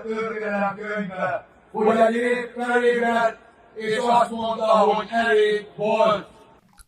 történelem könyvbe, hogy egy évben, és azt mondta, hogy elég volt.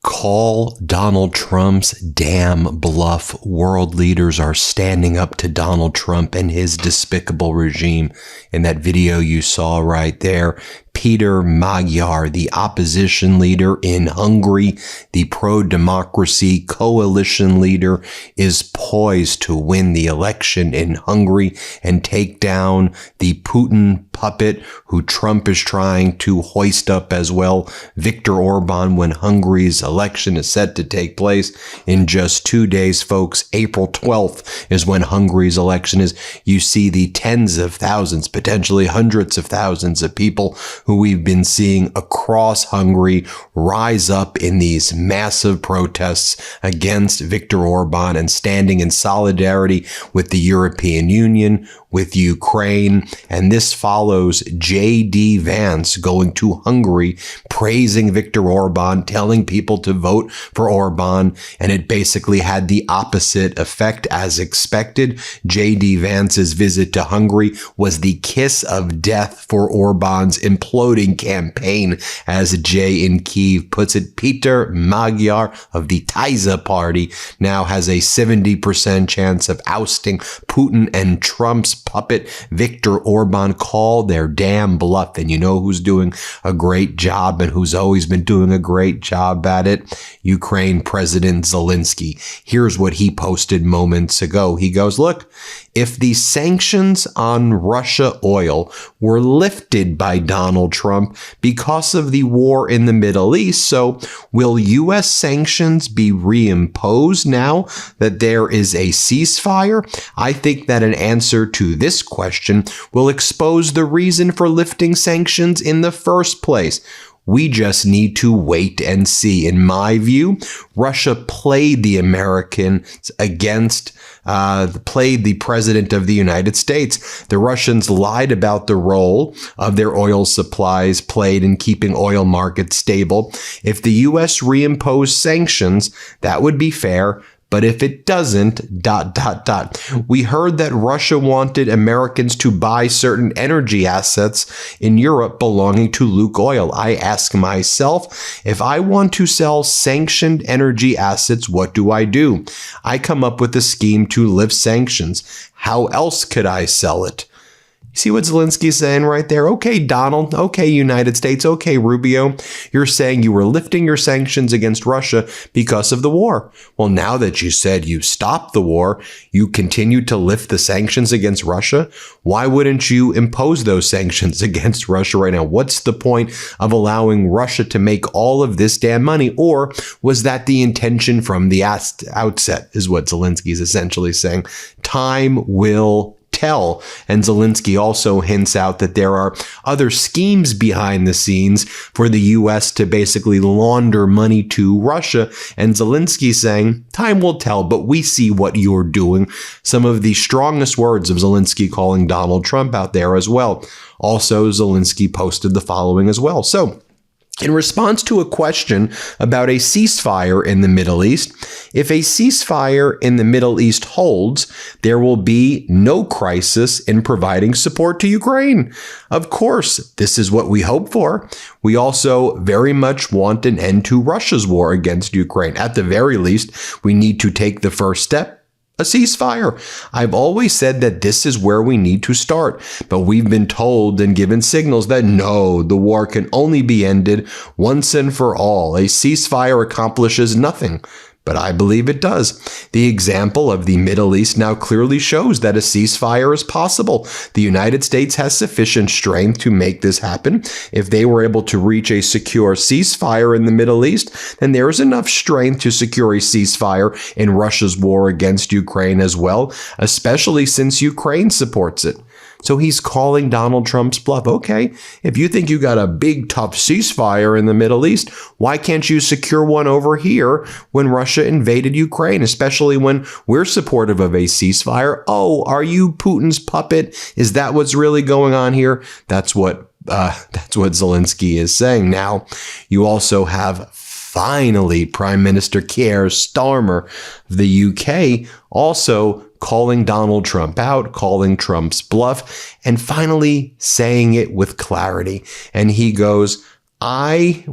Call Donald Trump's damn bluff. World leaders are standing up to Donald Trump and his despicable regime. In that video you saw right there, Peter Magyar, the opposition leader in Hungary, the pro-democracy coalition leader, is poised to win the election in Hungary and take down the Putin puppet who Trump is trying to hoist up as well, Viktor Orban, when Hungary's election is set to take place in just 2 days, folks. April 12th is when Hungary's election is. You see the tens of thousands, potentially hundreds of thousands of people who we've been seeing across Hungary rise up in these massive protests against Viktor Orban and standing in solidarity with the European Union, with Ukraine. And this follows J.D. Vance going to Hungary, praising Viktor Orban, telling people to vote for Orban. And it basically had the opposite effect as expected. J.D. Vance's visit to Hungary was the kiss of death for Orban's imploding campaign, as Jay in Kyiv puts it. Peter Magyar of the Tyza party now has a 70% chance of ousting Putin and Trump's puppet Viktor Orban. Call their damn bluff. And you know who's doing a great job and who's always been doing a great job at it? Ukraine President Zelensky. Here's what he posted moments ago. He goes, look, if the sanctions on Russia oil were lifted by Donald Trump because of the war in the Middle East, so will U.S. sanctions be reimposed now that there is a ceasefire? I think that an answer to this question will expose the reason for lifting sanctions in the first place. We just need to wait and see. In my view, Russia played the Americans played the president of the United States. The Russians lied about the role of their oil supplies played in keeping oil markets stable. If the U.S. reimposed sanctions, that would be fair. But if it doesn't, we heard that Russia wanted Americans to buy certain energy assets in Europe belonging to Lukoil. I ask myself, if I want to sell sanctioned energy assets, what do? I come up with a scheme to lift sanctions. How else could I sell it? See what Zelensky's saying right there? Okay, Donald. Okay, United States. Okay, Rubio. You're saying you were lifting your sanctions against Russia because of the war. Well, now that you said you stopped the war, you continue to lift the sanctions against Russia. Why wouldn't you impose those sanctions against Russia right now? What's the point of allowing Russia to make all of this damn money? Or was that the intention from the outset, is what Zelensky's essentially saying. Time will tell. And Zelensky also hints out that there are other schemes behind the scenes for the U.S. to basically launder money to Russia. And Zelensky's saying, time will tell, but we see what you're doing. Some of the strongest words of Zelensky calling Donald Trump out there as well. Also, Zelensky posted the following as well. So, in response to a question about a ceasefire in the Middle East, if a ceasefire in the Middle East holds, there will be no crisis in providing support to Ukraine. Of course, this is what we hope for. We also very much want an end to Russia's war against Ukraine. At the very least, we need to take the first step. A ceasefire. I've always said that this is where we need to start, but we've been told and given signals that no, the war can only be ended once and for all. A ceasefire accomplishes nothing. But I believe it does. The example of the Middle East now clearly shows that a ceasefire is possible. The United States has sufficient strength to make this happen. If they were able to reach a secure ceasefire in the Middle East, then there is enough strength to secure a ceasefire in Russia's war against Ukraine as well, especially since Ukraine supports it. So he's calling Donald Trump's bluff. Okay, if you think you got a big, tough ceasefire in the Middle East, why can't you secure one over here when Russia invaded Ukraine, especially when we're supportive of a ceasefire? Oh, are you Putin's puppet? Is that what's really going on here? That's what Zelensky is saying. Now, you also have finally, Prime Minister Keir Starmer of the UK also calling Donald Trump out, calling Trump's bluff, and finally saying it with clarity. And he goes, I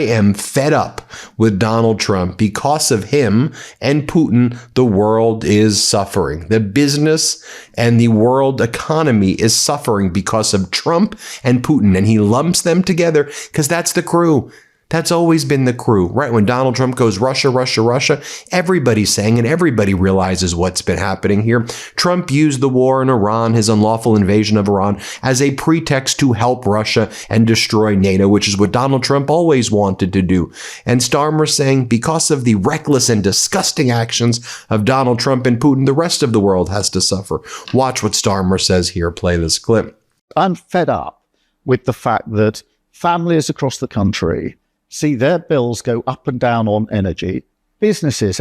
am fed up with Donald Trump. Because of him and Putin, the world is suffering. The business and the world economy is suffering because of Trump and Putin. And he lumps them together because that's the crew. That's always been the crew, right? When Donald Trump goes Russia, Russia, Russia, everybody's saying, and everybody realizes what's been happening here. Trump used the war in Iran, his unlawful invasion of Iran, as a pretext to help Russia and destroy NATO, which is what Donald Trump always wanted to do. And Starmer saying, because of the reckless and disgusting actions of Donald Trump and Putin, the rest of the world has to suffer. Watch what Starmer says here. Play this clip. I'm fed up with the fact that families across the country see their bills go up and down on energy, businesses'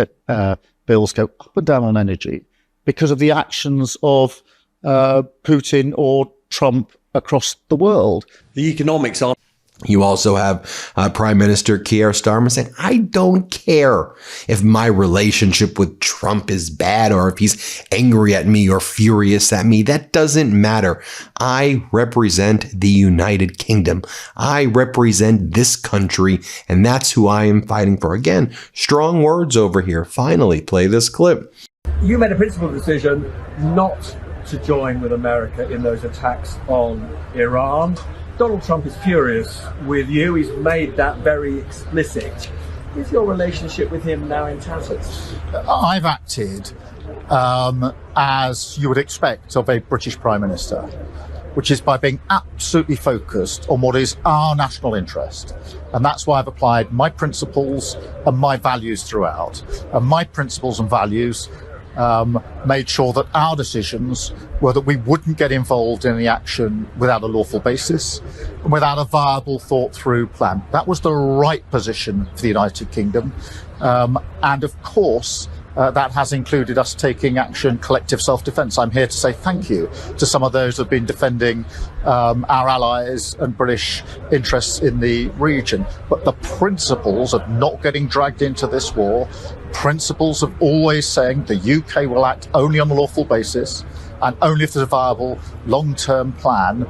bills go up and down on energy because of the actions of Putin or Trump across the world. The economics aren't. You also have Prime Minister Keir Starmer saying, I don't care if my relationship with Trump is bad or if he's angry at me or furious at me. That doesn't matter. I represent the United Kingdom. I represent this country, and that's who I am fighting for. Again, strong words over here. Finally, play this clip. You made a principled decision not to join with America in those attacks on Iran. Donald Trump is furious with you. He's made that very explicit. Is your relationship with him now in tatters? I've acted as you would expect of a British Prime Minister, which is by being absolutely focused on what is our national interest. And that's why I've applied my principles and my values throughout. And my principles and values made sure that our decisions were that we wouldn't get involved in any action without a lawful basis and without a viable, thought-through plan. That was the right position for the United Kingdom. And of course, that has included us taking action, collective self-defence. I'm here to say thank you to some of those who have been defending our allies and British interests in the region. But the principles of not getting dragged into this war, principles of always saying the UK will act only on a lawful basis and only if there's a viable long-term plan,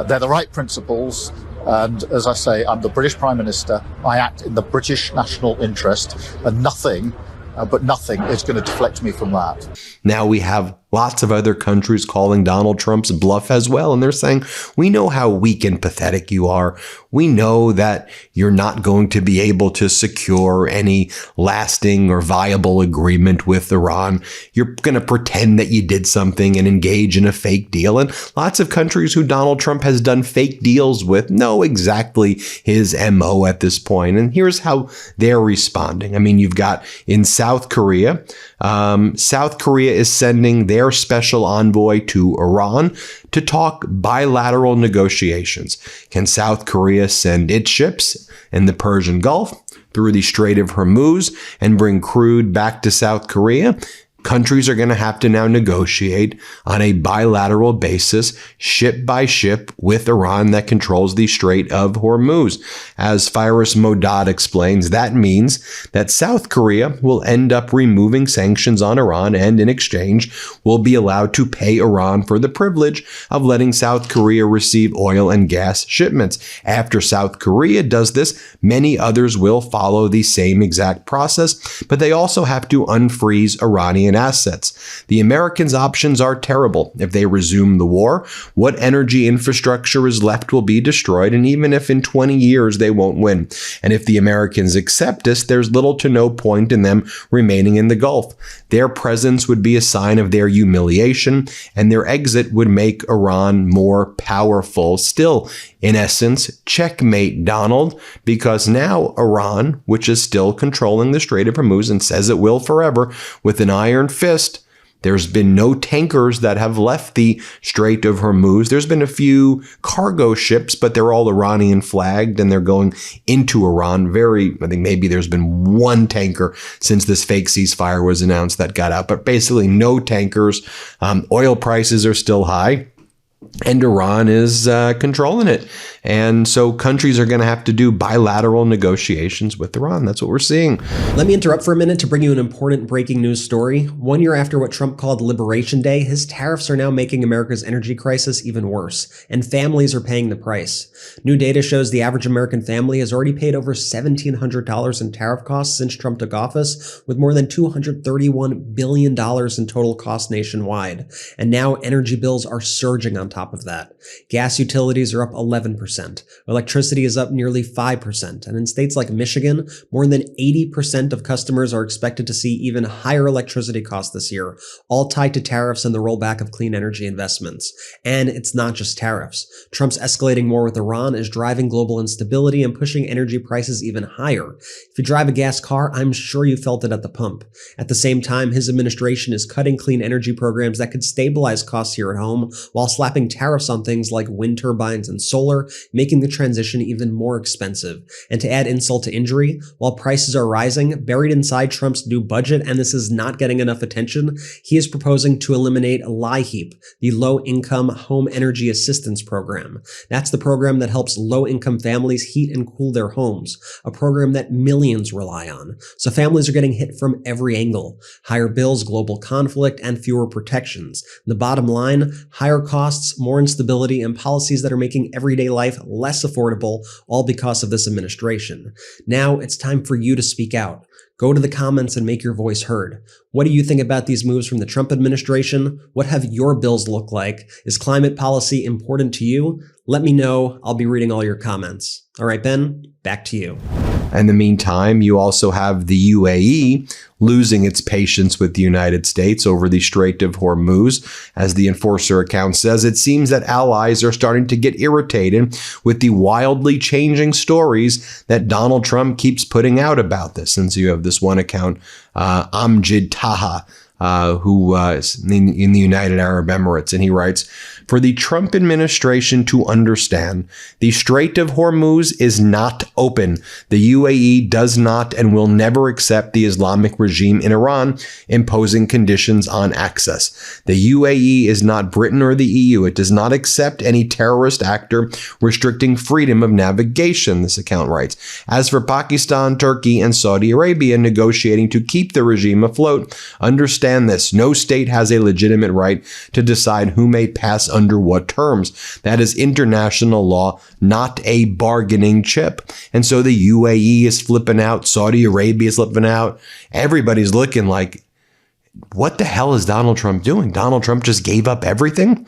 they're the right principles. And as I say, I'm the British Prime Minister. I act in the British national interest, and nothing is going to deflect me from that. Now we have lots of other countries calling Donald Trump's bluff as well. And they're saying, we know how weak and pathetic you are. We know that you're not going to be able to secure any lasting or viable agreement with Iran. You're going to pretend that you did something and engage in a fake deal. And lots of countries who Donald Trump has done fake deals with know exactly his MO at this point. And here's how they're responding. I mean, you've got in South Korea, South Korea is sending their special envoy to Iran to talk bilateral negotiations. Can South Korea send its ships in the Persian Gulf through the Strait of Hormuz and bring crude back to South Korea? Countries are going to have to now negotiate on a bilateral basis, ship by ship, with Iran that controls the Strait of Hormuz. As Firas Modad explains, that means that South Korea will end up removing sanctions on Iran and in exchange will be allowed to pay Iran for the privilege of letting South Korea receive oil and gas shipments. After South Korea does this, many others will follow the same exact process, but they also have to unfreeze Iranian assets. The Americans' options are terrible. If they resume the war, what energy infrastructure is left will be destroyed, and even if in 20 years they won't win. And if the Americans accept this, there's little to no point in them remaining in the Gulf. Their presence would be a sign of their humiliation, and their exit would make Iran more powerful. Still, in essence, checkmate, Donald, because now Iran, which is still controlling the Strait of Hormuz and says it will forever with an iron fist, there's been no tankers that have left the Strait of Hormuz. There's been a few cargo ships, but they're all Iranian flagged and they're going into Iran. I think maybe there's been one tanker since this fake ceasefire was announced that got out, but basically no tankers. Oil prices are still high. And Iran is controlling it. And so countries are going to have to do bilateral negotiations with Iran. That's what we're seeing. Let me interrupt for a minute to bring you an important breaking news story. 1 year after what Trump called Liberation Day, his tariffs are now making America's energy crisis even worse, and families are paying the price. New data shows the average American family has already paid over $1,700 in tariff costs since Trump took office, with more than $231 billion in total costs nationwide. And now energy bills are surging on top of that. Gas utilities are up 11%. Electricity is up nearly 5%. And in states like Michigan, more than 80% of customers are expected to see even higher electricity costs this year, all tied to tariffs and the rollback of clean energy investments. And it's not just tariffs. Trump's escalating war with Iran is driving global instability and pushing energy prices even higher. If you drive a gas car, I'm sure you felt it at the pump. At the same time, his administration is cutting clean energy programs that could stabilize costs here at home while slapping tariffs on things like wind turbines and solar, making the transition even more expensive. And to add insult to injury, while prices are rising, buried inside Trump's new budget, and this is not getting enough attention, he is proposing to eliminate LIHEAP, the Low-Income Home Energy Assistance Program. That's the program that helps low-income families heat and cool their homes, a program that millions rely on. So families are getting hit from every angle: higher bills, global conflict, and fewer protections. The bottom line: higher costs, more instability, and policies that are making everyday life less affordable, all because of this administration. Now it's time for you to speak out. Go to the comments and make your voice heard. What do you think about these moves from the Trump administration? What have your bills look like? Is climate policy important to you? Let me know. I'll be reading all your comments. All right, Ben, back to you. In the meantime, you also have the UAE losing its patience with the United States over the Strait of Hormuz. As the Enforcer account says, it seems that allies are starting to get irritated with the wildly changing stories that Donald Trump keeps putting out about this. And so you have this one account, Amjad Taha, who is in the United Arab Emirates, and he writes, "For the Trump administration to understand, the Strait of Hormuz is not open. The UAE does not and will never accept the Islamic regime in Iran imposing conditions on access. The UAE is not Britain or the EU. It does not accept any terrorist actor restricting freedom of navigation," this account writes. "As for Pakistan, Turkey, and Saudi Arabia negotiating to keep the regime afloat, understand this: no state has a legitimate right to decide who may pass under what terms. That is international law, not a bargaining chip." And so the UAE is flipping out. Saudi Arabia is flipping out. Everybody's looking like, what the hell is Donald Trump doing? Donald Trump just gave up everything?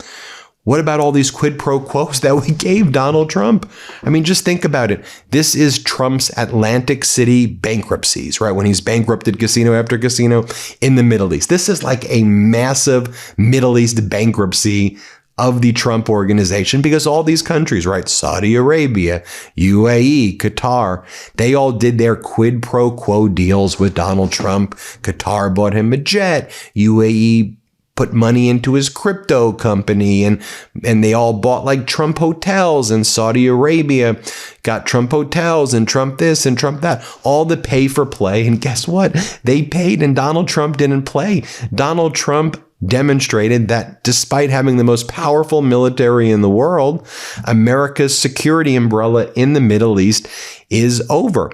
What about all these quid pro quos that we gave Donald Trump? I mean, just think about it. This is Trump's Atlantic City bankruptcies, right? When he's bankrupted casino after casino in the Middle East. This is like a massive Middle East bankruptcy of the Trump organization, because all these countries, right? Saudi Arabia, UAE, Qatar, they all did their quid pro quo deals with Donald Trump. Qatar bought him a jet. UAE put money into his crypto company, and they all bought like Trump hotels, and Saudi Arabia got Trump hotels and Trump this and Trump that, all the pay for play. And guess what? They paid and Donald Trump didn't play. Donald Trump demonstrated that despite having the most powerful military in the world, America's security umbrella in the Middle East is over.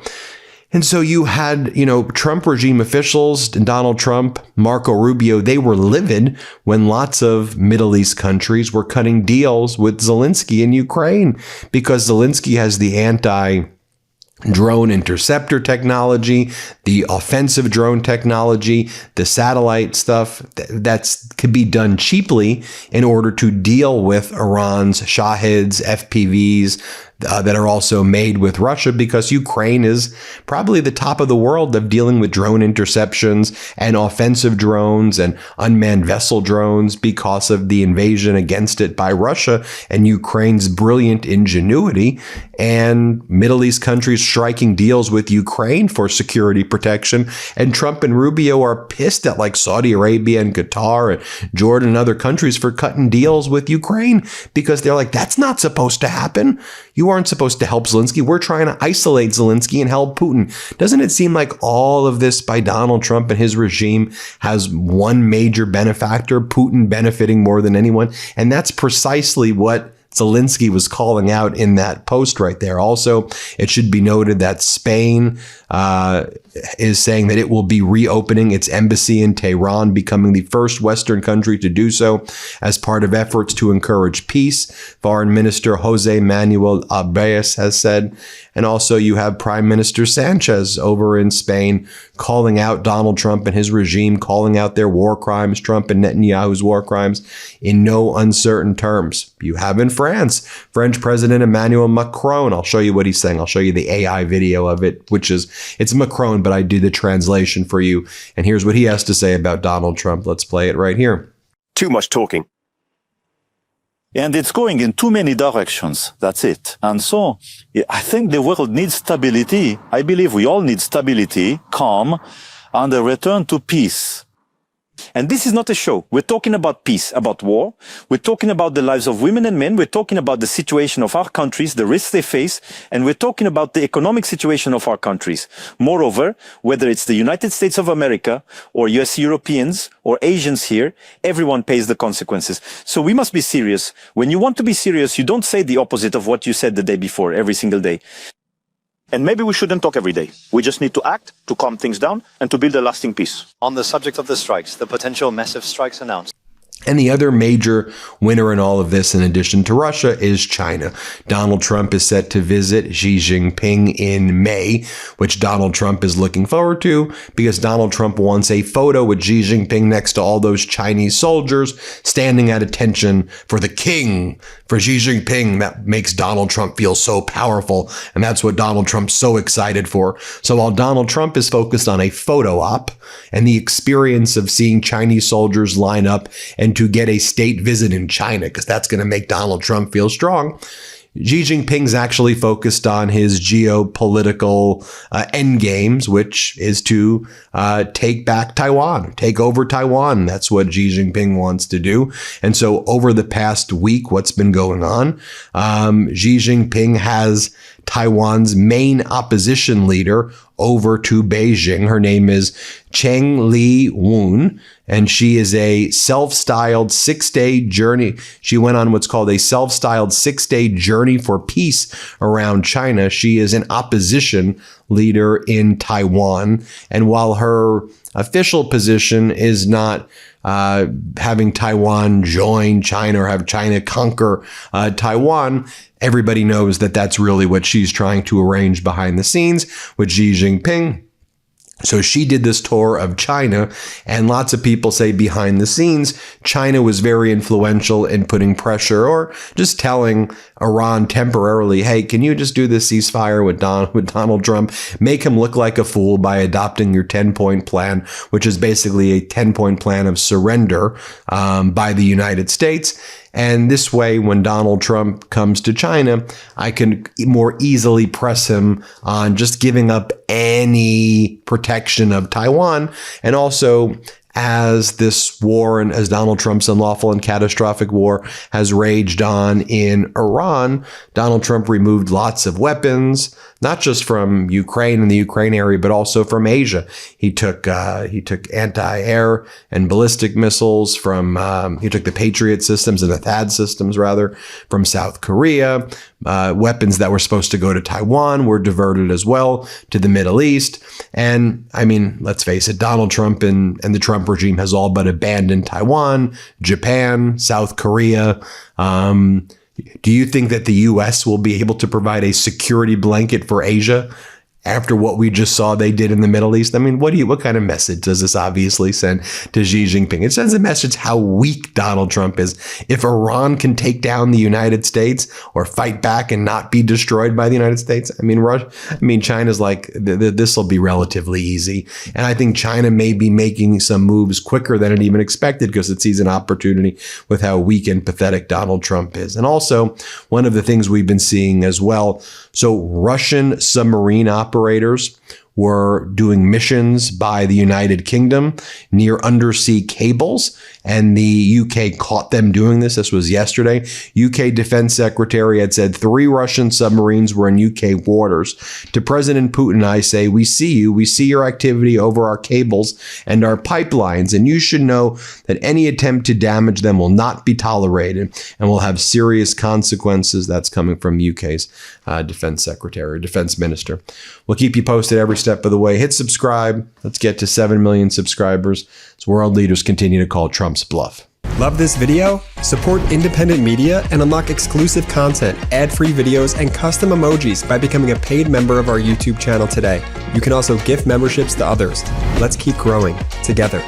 And so you had, Trump regime officials, Donald Trump, Marco Rubio, they were livid when lots of Middle East countries were cutting deals with Zelensky in Ukraine, because Zelensky has the anti-drone interceptor technology, the offensive drone technology, the satellite stuff that could be done cheaply in order to deal with Iran's Shahids, FPVs, that are also made with Russia, because Ukraine is probably the top of the world of dealing with drone interceptions and offensive drones and unmanned vessel drones because of the invasion against it by Russia and Ukraine's brilliant ingenuity, and Middle East countries striking deals with Ukraine for security protection. And Trump and Rubio are pissed at like Saudi Arabia and Qatar and Jordan and other countries for cutting deals with Ukraine, because they're like, that's not supposed to happen. You aren't supposed to help Zelensky. We're trying to isolate Zelensky and help Putin. Doesn't it seem like all of this by Donald Trump and his regime has one major benefactor, Putin benefiting more than anyone? And that's precisely what Zelensky was calling out in that post right there. Also, it should be noted that Spain is saying that it will be reopening its embassy in Tehran, becoming the first Western country to do so as part of efforts to encourage peace. Foreign Minister Jose Manuel Albayes has said. And also you have Prime Minister Sanchez over in Spain calling out Donald Trump and his regime, calling out their war crimes, Trump and Netanyahu's war crimes, in no uncertain terms. You have in France, French President Emmanuel Macron. I'll show you what he's saying. I'll show you the AI video of it, it's Macron, but I do the translation for you. And here's what he has to say about Donald Trump. Let's play it right here. Too much talking. And it's going in too many directions. That's it. And so I think the world needs stability. I believe we all need stability, calm, and a return to peace. And this is not a show. We're talking about peace, about war. We're talking about the lives of women and men. We're talking about the situation of our countries, the risks they face, and we're talking about the economic situation of our countries. Moreover, whether it's the United States of America or US Europeans or Asians here, everyone pays the consequences. So we must be serious. When you want to be serious, you don't say the opposite of what you said the day before, every single day. And maybe we shouldn't talk every day. We just need to act, to calm things down, and to build a lasting peace. On the subject of the strikes, the potential massive strikes announced. And the other major winner in all of this, in addition to Russia, is China. Donald Trump is set to visit Xi Jinping in May, which Donald Trump is looking forward to because Donald Trump wants a photo with Xi Jinping next to all those Chinese soldiers standing at attention for the king, for Xi Jinping. That makes Donald Trump feel so powerful, and that's what Donald Trump's so excited for. So while Donald Trump is focused on a photo op and the experience of seeing Chinese soldiers line up and to get a state visit in China, because that's going to make Donald Trump feel strong, Xi Jinping's actually focused on his geopolitical end games, which is to take back Taiwan, take over Taiwan. That's what Xi Jinping wants to do. And so over the past week, what's been going on? Xi Jinping has Taiwan's main opposition leader over to Beijing. Her name is Cheng Li-woon, and she is a self-styled 6-day journey. She went on what's called a self-styled 6-day journey for peace around China. She is an opposition leader in Taiwan. And while her official position is not having Taiwan join China or have China conquer Taiwan, everybody knows that that's really what she's trying to arrange behind the scenes with Xi Jinping. So she did this tour of China, and lots of people say behind the scenes, China was very influential in putting pressure or just telling Iran temporarily, hey, can you just do this ceasefire with Donald Trump? Make him look like a fool by adopting your 10-point plan, which is basically a 10-point plan of surrender by the United States. And this way, when Donald Trump comes to China, I can more easily press him on just giving up any protection of Taiwan. And also, as this war and as Donald Trump's unlawful and catastrophic war has raged on in Iran, Donald Trump removed lots of weapons, not just from Ukraine and the Ukraine area, but also from Asia. He took anti-air and ballistic missiles from, he took the Patriot systems and the THAAD systems, rather, from South Korea. Weapons that were supposed to go to Taiwan were diverted as well to the Middle East. And I mean, let's face it, Donald Trump and the Trump regime has all but abandoned Taiwan, Japan, South Korea. Do you think that the U.S. will be able to provide a security blanket for Asia after what we just saw they did in the Middle East? I mean, what kind of message does this obviously send to Xi Jinping? It sends a message how weak Donald Trump is. If Iran can take down the United States or fight back and not be destroyed by the United States, China's like, this will be relatively easy. And I think China may be making some moves quicker than it even expected because it sees an opportunity with how weak and pathetic Donald Trump is. And also, one of the things we've been seeing as well, so Russian submarine operators were doing missions by the United Kingdom near undersea cables. and the UK caught them doing this. This was yesterday. UK Defense Secretary had said 3 Russian submarines were in UK waters. To President Putin, I say, we see you. We see your activity over our cables and our pipelines, and you should know that any attempt to damage them will not be tolerated and will have serious consequences. That's coming from UK's Defense Secretary, Defense Minister. We'll keep you posted every step of the way. Hit subscribe. Let's get to 7 million subscribers as world leaders continue to call Trump's bluff. Love this video? Support independent media and unlock exclusive content, ad-free videos, and custom emojis by becoming a paid member of our YouTube channel today. You can also gift memberships to others. Let's keep growing together.